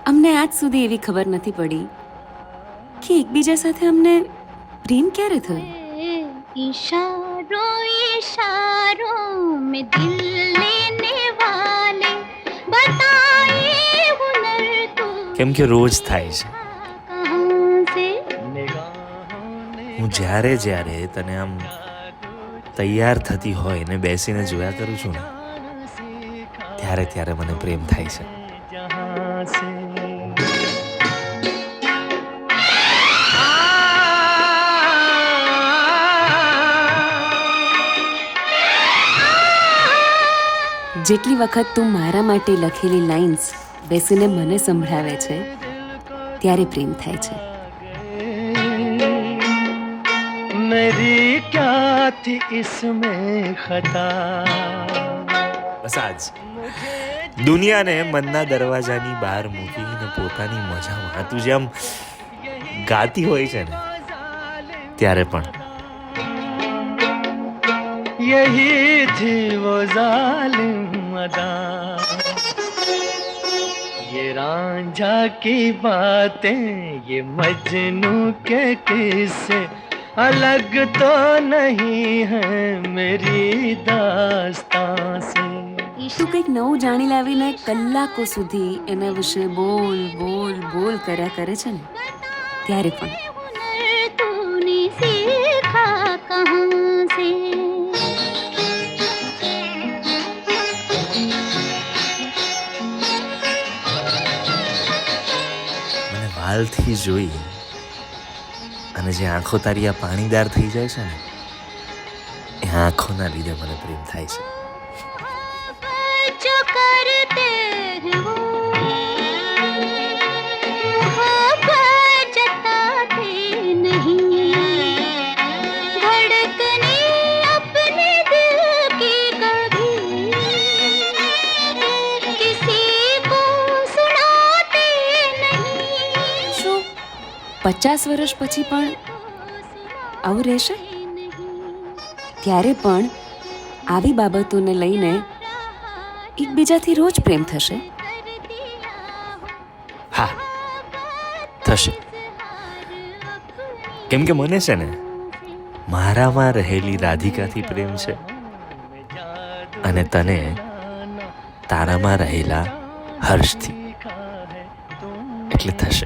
અમને આજ સુધી એવી ખબર નથી પડી કે એકબીજા સાથે અમને પ્રેમ ક્યારે થયો. इशारों इशारों में दिल लेने वाले बताए हुनर तो કેમ કે રોજ થાય છે. कहाँ से હું જ્યારે જ્યારે તને આમ તૈયાર થતી હોય ને બેસીને જોયા કરું છું ને ત્યારે ત્યારે મને પ્રેમ થાય છે. જેટલી વખત તું મારા માટે લખેલી લાઇન્સ બેસીને મને સંભળાવે છે ત્યારે પ્રેમ થાય છે. मेरी क्या थी इसमें खता બસ આજ દુનિયાને મનના દરવાજાની બહાર મૂકીને પોતાની મજામાં તું જેમ ગાતી હોય છે ને ત્યારે પણ यही थी वो जालिम अदा ये रांझा की बातें ये मजनू के किस्से अलग तो नहीं है मेरी दास्तां से. તું કંઈક નવું જાણી લાવીને કલાકો સુધી એના વિશે બોલ બોલ બોલ કર્યા કરે છે ને ત્યારે પણ हुनर तूने सीखा कहाँ से. મને વાલથી જોઈ અને જે આંખો તારી આ પાણીદાર થઈ જાય છે ને એ આંખોના લીધે મને પ્રેમ થાય છે. जो करते हैं वो मोहब्बत जताते नहीं धड़कने अपने दिल की कभी किसी को सुनाते नहीं. શું 50 વર્ષ પછી પણ આવું રહેશે? ત્યારે પણ આવી બાબતોને લઈને એકબીજાથી રોજ પ્રેમ થશે. હા થશે. કેમ કે મને છે ને મારામાં રહેલી રાધિકાથી પ્રેમ છે અને તને તારામાં રહેલા હર્ષથી એટલે થશે.